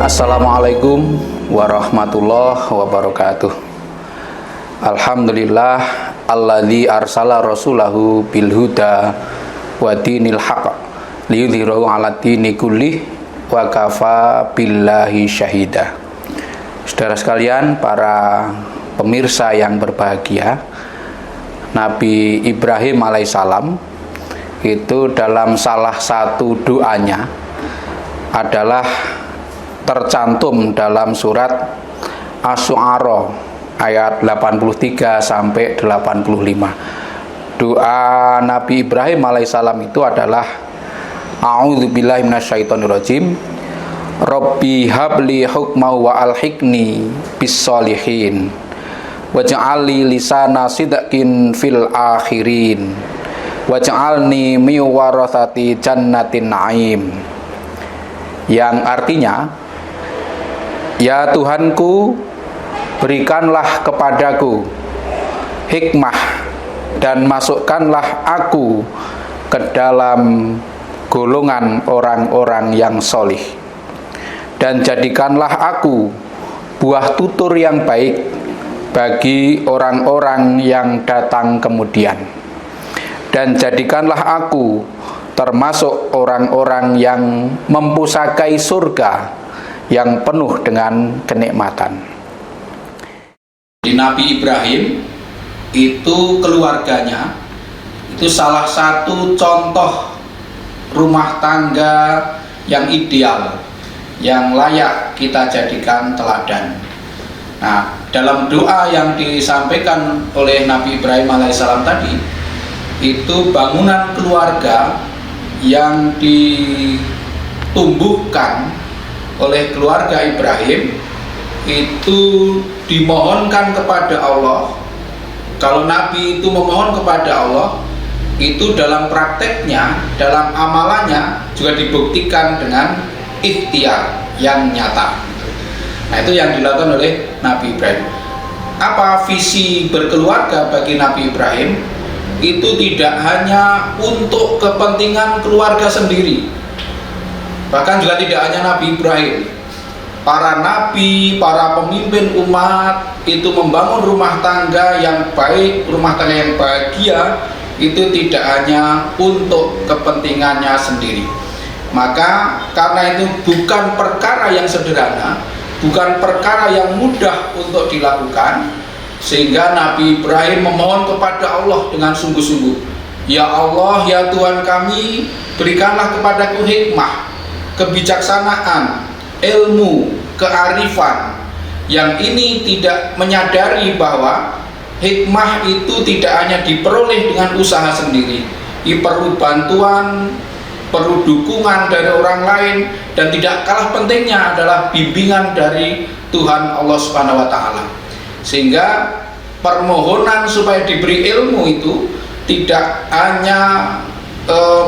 Assalamualaikum warahmatullahi wabarakatuh. Alhamdulillah alladzi arsala rasulahu bil huda wa dinil haqq liyudhhirahu 'ala dini kulli wa kafa billahi syahida. Saudara sekalian, para pemirsa yang berbahagia, Nabi Ibrahim alaihissalam itu dalam salah satu doanya adalah tercantum dalam surat Asy-Syu'ara ayat 83 sampai 85. Doa Nabi Ibrahim alaihissalam itu adalah A'udzubillahi minasyaitonirrajim. Rabbi habli hukma wa alhiqni bis-sholihin waj'alni lisana sidqin fil akhirin waj'alni mi warathati jannatin na'im, yang artinya, ya Tuhanku, berikanlah kepadaku hikmah dan masukkanlah aku ke dalam golongan orang-orang yang solih, dan jadikanlah aku buah tutur yang baik bagi orang-orang yang datang kemudian, dan jadikanlah aku termasuk orang-orang yang mempusakai surga yang penuh dengan kenikmatan. Di Nabi Ibrahim itu keluarganya itu salah satu contoh rumah tangga yang ideal, yang layak kita jadikan teladan. Nah, dalam doa yang disampaikan oleh Nabi Ibrahim alaihissalam tadi, itu bangunan keluarga yang ditumbuhkan oleh keluarga Ibrahim itu dimohonkan kepada Allah. Kalau Nabi itu memohon kepada Allah, itu dalam prakteknya, dalam amalannya juga dibuktikan dengan ikhtiar yang nyata. Nah, itu yang dilakukan oleh Nabi Ibrahim. Apa visi berkeluarga bagi Nabi Ibrahim? Itu tidak hanya untuk kepentingan keluarga sendiri, bahkan juga tidak hanya Nabi Ibrahim. Para nabi, para pemimpin umat itu membangun rumah tangga yang baik, rumah tangga yang bahagia, itu tidak hanya untuk kepentingannya sendiri. Maka karena itu bukan perkara yang sederhana, bukan perkara yang mudah untuk dilakukan, sehingga Nabi Ibrahim memohon kepada Allah dengan sungguh-sungguh. Ya Allah, ya Tuhan kami, berikanlah kepadaku hikmah, kebijaksanaan, ilmu, kearifan. Yang ini tidak menyadari bahwa hikmah itu tidak hanya diperoleh dengan usaha sendiri, perlu bantuan, perlu dukungan dari orang lain, dan tidak kalah pentingnya adalah bimbingan dari Tuhan Allah Subhanahu wa Ta'ala. Sehingga permohonan supaya diberi ilmu itu tidak hanya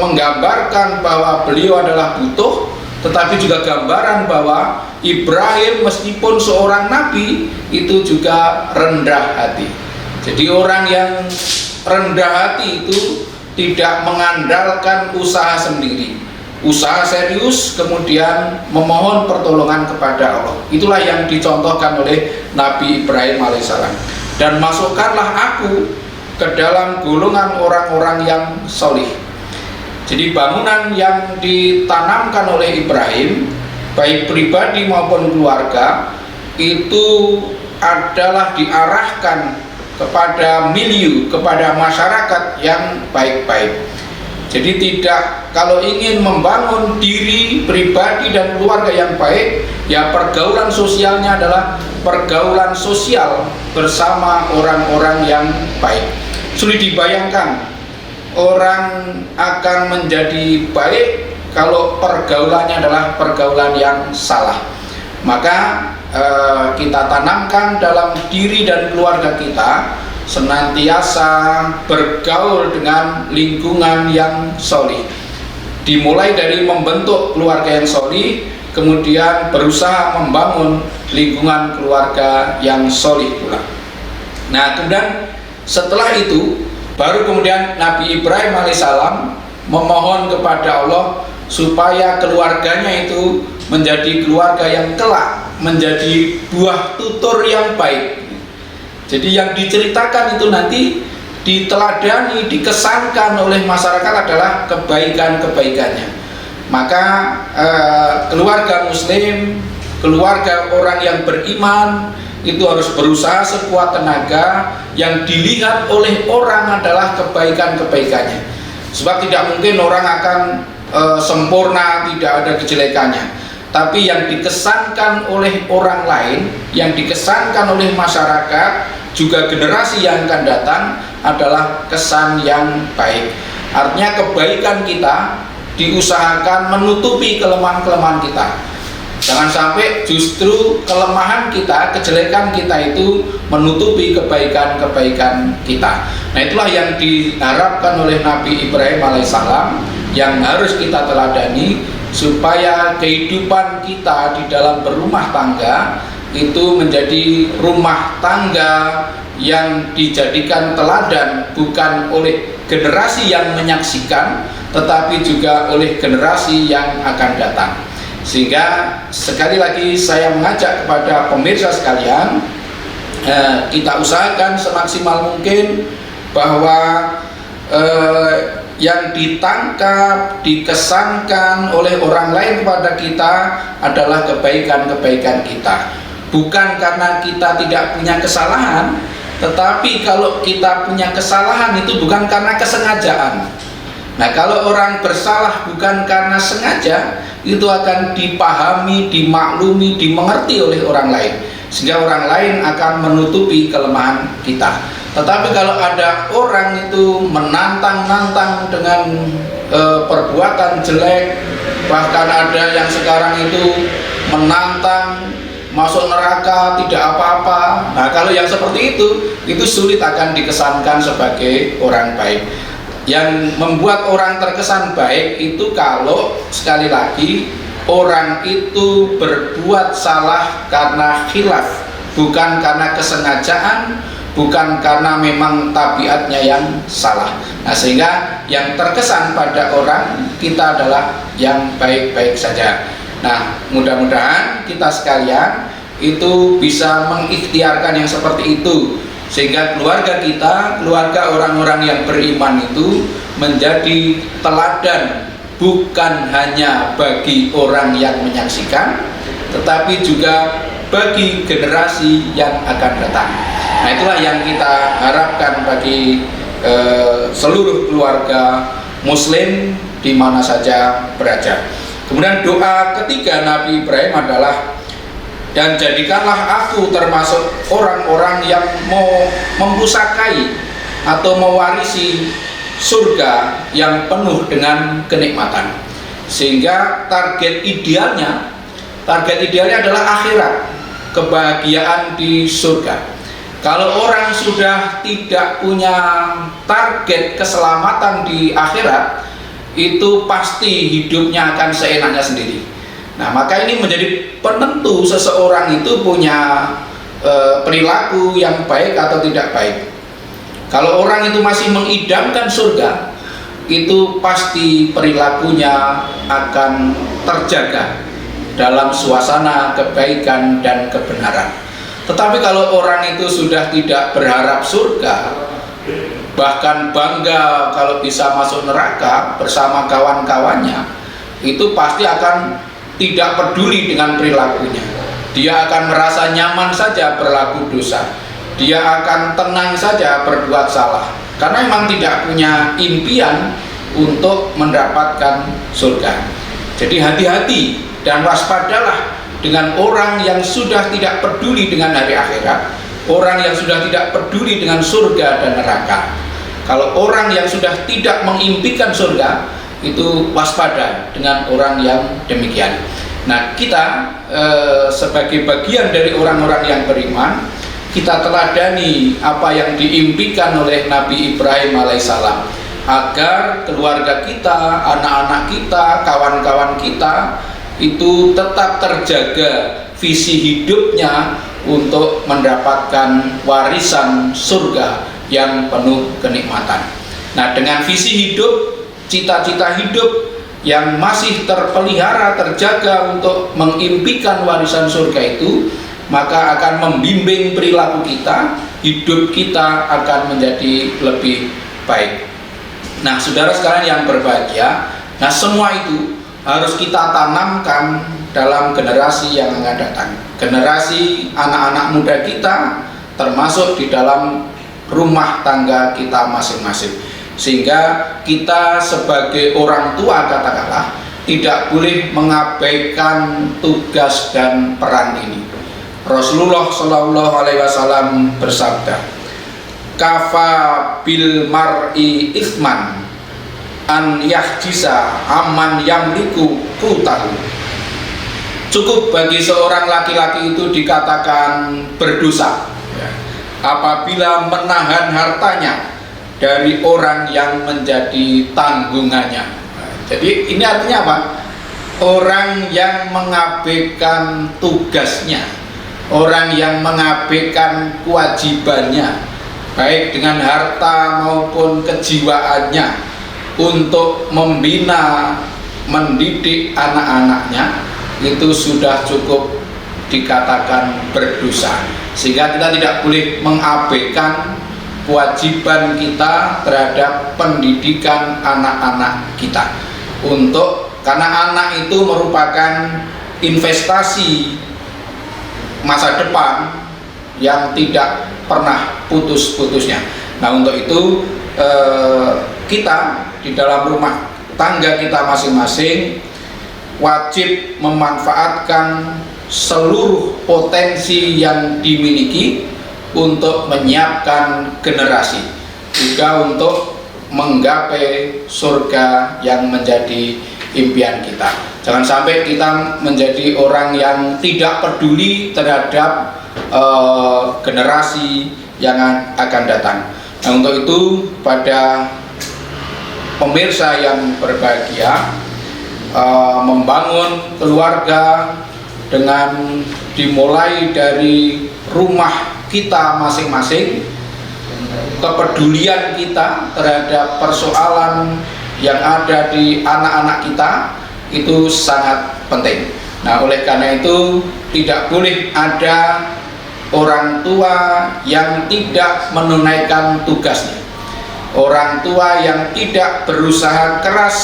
menggambarkan bahwa beliau adalah butuh, tetapi juga gambaran bahwa Ibrahim meskipun seorang nabi itu juga rendah hati. Jadi orang yang rendah hati itu tidak mengandalkan usaha sendiri, usaha serius, kemudian memohon pertolongan kepada Allah. Itulah yang dicontohkan oleh Nabi Ibrahim alaihissalam. Dan masukkanlah aku ke dalam golongan orang-orang yang solih. Jadi bangunan yang ditanamkan oleh Ibrahim, baik pribadi maupun keluarga, itu adalah diarahkan kepada milieu, kepada masyarakat yang baik-baik. Jadi tidak, kalau ingin membangun diri pribadi dan keluarga yang baik, ya pergaulan sosialnya adalah pergaulan sosial bersama orang-orang yang baik. Sulit dibayangkan orang akan menjadi baik kalau pergaulannya adalah pergaulan yang salah. Maka kita tanamkan dalam diri dan keluarga kita senantiasa bergaul dengan lingkungan yang solih. Dimulai dari membentuk keluarga yang solih, kemudian berusaha membangun lingkungan keluarga yang solih pula. Nah, kemudian setelah itu baru kemudian Nabi Ibrahim alaihissalam memohon kepada Allah supaya keluarganya itu menjadi keluarga yang kelak menjadi buah tutur yang baik. Jadi yang diceritakan itu nanti diteladani, dikesankan oleh masyarakat adalah kebaikan-kebaikannya. Maka keluarga muslim, keluarga orang yang beriman itu harus berusaha sekuat tenaga, yang dilihat oleh orang adalah kebaikan-kebaikannya. Sebab tidak mungkin orang akan sempurna, tidak ada kejelekannya. Tapi yang dikesankan oleh orang lain, yang dikesankan oleh masyarakat, juga generasi yang akan datang adalah kesan yang baik. Artinya kebaikan kita diusahakan menutupi kelemahan-kelemahan kita. Jangan sampai justru kelemahan kita, kejelekan kita itu menutupi kebaikan-kebaikan kita. Nah, itulah yang diharapkan oleh Nabi Ibrahim alaihissalam, yang harus kita teladani supaya kehidupan kita di dalam berumah tangga itu menjadi rumah tangga yang dijadikan teladan, bukan oleh generasi yang menyaksikan, tetapi juga oleh generasi yang akan datang. Sehingga sekali lagi saya mengajak kepada pemirsa sekalian, kita usahakan semaksimal mungkin bahwa yang ditangkap, dikesankan oleh orang lain kepada kita adalah kebaikan-kebaikan kita. Bukan karena kita tidak punya kesalahan, tetapi kalau kita punya kesalahan itu bukan karena kesengajaan. Nah, kalau orang bersalah bukan karena sengaja, itu akan dipahami, dimaklumi, dimengerti oleh orang lain, sehingga orang lain akan menutupi kelemahan kita. Tetapi kalau ada orang itu menantang-nantang dengan perbuatan jelek, bahkan ada yang sekarang itu menantang masuk neraka tidak apa-apa. Nah, kalau yang seperti itu sulit akan dikesankan sebagai orang baik. Yang membuat orang terkesan baik itu kalau sekali lagi orang itu berbuat salah karena khilaf, bukan karena kesengajaan, bukan karena memang tabiatnya yang salah. Nah, sehingga yang terkesan pada orang kita adalah yang baik-baik saja. Nah, mudah-mudahan kita sekalian itu bisa mengikhtiarkan yang seperti itu, sehingga keluarga kita, keluarga orang-orang yang beriman itu menjadi teladan, bukan hanya bagi orang yang menyaksikan, tetapi juga bagi generasi yang akan datang. Nah, itulah yang kita harapkan bagi seluruh keluarga muslim di mana saja berada. Kemudian doa ketiga Nabi Ibrahim adalah, dan jadikanlah aku termasuk orang-orang yang mau mempusakai atau mewarisi surga yang penuh dengan kenikmatan. Sehingga target idealnya adalah akhirat, kebahagiaan di surga. Kalau orang sudah tidak punya target keselamatan di akhirat, itu pasti hidupnya akan seenaknya sendiri. Nah, maka ini menjadi penentu seseorang itu punya perilaku yang baik atau tidak baik. Kalau orang itu masih mengidamkan surga, itu pasti perilakunya akan terjaga dalam suasana kebaikan dan kebenaran. Tetapi kalau orang itu sudah tidak berharap surga, bahkan bangga kalau bisa masuk neraka bersama kawan-kawannya, itu pasti akan tidak peduli dengan perilakunya. Dia akan merasa nyaman saja berlaku dosa, dia akan tenang saja berbuat salah, karena memang tidak punya impian untuk mendapatkan surga. Jadi hati-hati dan waspadalah dengan orang yang sudah tidak peduli dengan hari akhirat, orang yang sudah tidak peduli dengan surga dan neraka. Kalau orang yang sudah tidak mengimpikan surga, itu waspada dengan orang yang demikian. Nah, kita sebagai bagian dari orang-orang yang beriman, kita teladani apa yang diimpikan oleh Nabi Ibrahim alaihissalam, agar keluarga kita, anak-anak kita, kawan-kawan kita itu tetap terjaga visi hidupnya untuk mendapatkan warisan surga yang penuh kenikmatan. Nah, dengan visi hidup, cita-cita hidup yang masih terpelihara, terjaga untuk mengimpikan warisan surga itu, maka akan membimbing perilaku kita, hidup kita akan menjadi lebih baik. Nah, saudara sekalian yang berbahagia, nah semua itu harus kita tanamkan dalam generasi yang akan datang. Generasi anak-anak muda kita, termasuk di dalam rumah tangga kita masing-masing. Sehingga kita sebagai orang tua, katakanlah, tidak boleh mengabaikan tugas dan peran ini. Rasulullah Shallallahu Alaihi Wasallam bersabda, "Kafa bil mar'i ithman an yahjisa amman yamliku qutahu." Cukup bagi seorang laki-laki itu dikatakan berdosa apabila menahan hartanya dari orang yang menjadi tanggungannya. Jadi ini artinya apa? Orang yang mengabaikan tugasnya, orang yang mengabaikan kewajibannya, baik dengan harta maupun kejiwaannya, untuk membina, mendidik anak-anaknya, itu sudah cukup dikatakan berdosa. Sehingga kita tidak boleh mengabaikan kewajiban kita terhadap pendidikan anak-anak kita, karena anak itu merupakan investasi masa depan yang tidak pernah putus-putusnya. Nah, untuk itu kita di dalam rumah tangga kita masing-masing wajib memanfaatkan seluruh potensi yang dimiliki untuk menyiapkan generasi, juga untuk menggapai surga yang menjadi impian kita. Jangan sampai kita menjadi orang yang tidak peduli terhadap generasi yang akan datang. Nah, untuk itu pada pemirsa yang berbahagia, membangun keluarga dengan dimulai dari rumah kita masing-masing, kepedulian kita terhadap persoalan yang ada di anak-anak kita itu sangat penting. Nah, oleh karena itu tidak boleh ada orang tua yang tidak menunaikan tugasnya, orang tua yang tidak berusaha keras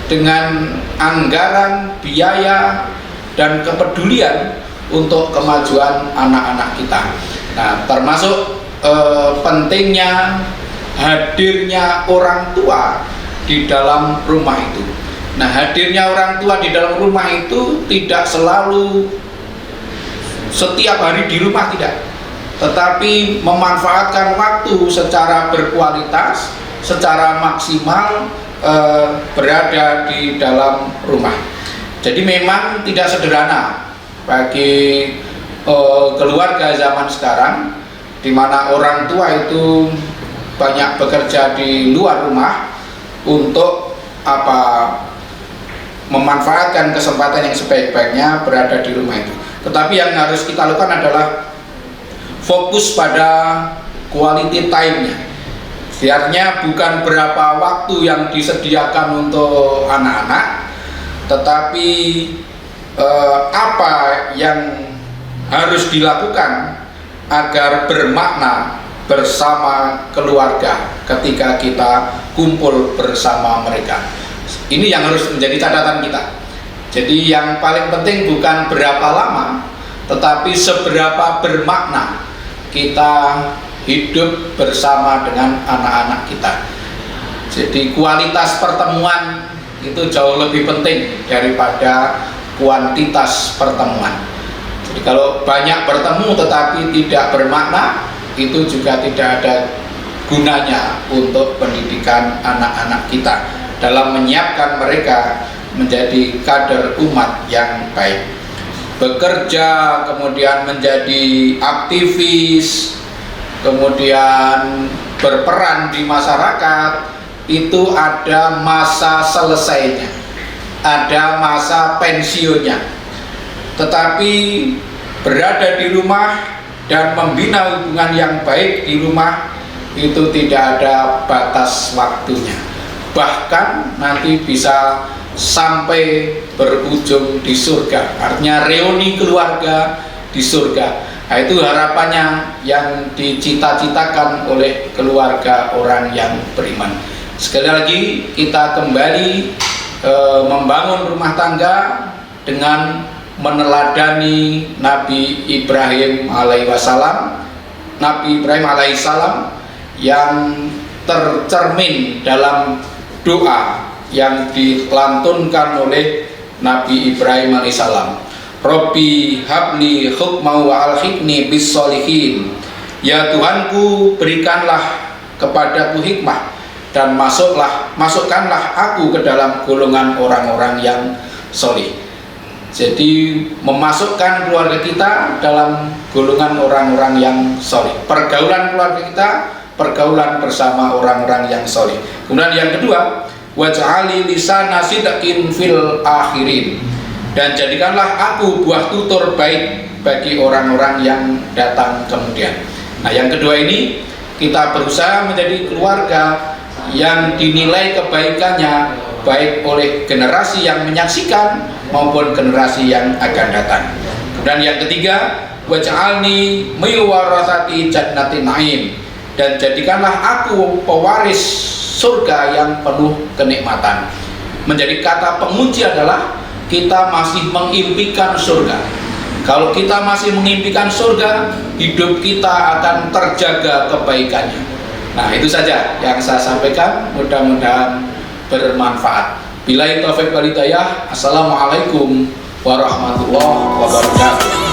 dengan anggaran, biaya, dan kepedulian untuk kemajuan anak-anak kita. Nah, termasuk pentingnya hadirnya orang tua di dalam rumah itu. Nah, hadirnya orang tua di dalam rumah itu tidak selalu setiap hari di rumah, tidak, tetapi memanfaatkan waktu secara berkualitas, secara maksimal, berada di dalam rumah. Jadi memang tidak sederhana bagi keluarga zaman sekarang, di mana orang tua itu banyak bekerja di luar rumah untuk memanfaatkan kesempatan yang sebaik-baiknya berada di rumah itu. Tetapi yang harus kita lakukan adalah fokus pada quality time-nya. Artinya bukan berapa waktu yang disediakan untuk anak-anak, tetapi apa yang harus dilakukan agar bermakna bersama keluarga ketika kita kumpul bersama mereka. Ini yang harus menjadi catatan kita. Jadi yang paling penting bukan berapa lama, tetapi seberapa bermakna kita hidup bersama dengan anak-anak kita. Jadi kualitas pertemuan itu jauh lebih penting daripada kuantitas pertemuan. Jadi kalau banyak bertemu tetapi tidak bermakna, itu juga tidak ada gunanya untuk pendidikan anak-anak kita dalam menyiapkan mereka menjadi kader umat yang baik. Bekerja, kemudian menjadi aktivis, kemudian berperan di masyarakat, itu ada masa selesainya, ada masa pensiunnya. Tetapi berada di rumah dan membina hubungan yang baik di rumah itu tidak ada batas waktunya. Bahkan nanti bisa sampai berujung di surga. Artinya reuni keluarga di surga. Nah, itu harapannya yang dicita-citakan oleh keluarga orang yang beriman. Sekali lagi kita kembali membangun rumah tangga dengan meneladani Nabi Ibrahim alaihissalam. Nabi Ibrahim alaihissalam yang tercermin dalam doa yang dilantunkan oleh Nabi Ibrahim alaihissalam. Robbi habli hukma wa alhiqni bis solihin. Ya Tuhanku, berikanlah kepadaku hikmah dan masukkanlah aku ke dalam golongan orang-orang yang solih. Jadi memasukkan keluarga kita dalam golongan orang-orang yang solih. Pergaulan keluarga kita, pergaulan bersama orang-orang yang solih. Kemudian yang kedua, waj'ali lisana sidqin fil akhirin, dan jadikanlah aku buah tutur baik bagi orang-orang yang datang kemudian. Nah, yang kedua ini kita berusaha menjadi keluarga yang dinilai kebaikannya baik oleh generasi yang menyaksikan maupun generasi yang akan datang. Dan yang ketiga, waj'alni miwarasati jannatin na'im, dan jadikanlah aku pewaris surga yang penuh kenikmatan. Menjadi kata pengunci adalah kita masih mengimpikan surga. Kalau kita masih mengimpikan surga, hidup kita akan terjaga kebaikannya. Nah, itu saja yang saya sampaikan, mudah-mudahan bermanfaat. Billahi taufiq wal hidayah. Assalamualaikum warahmatullahi wabarakatuh.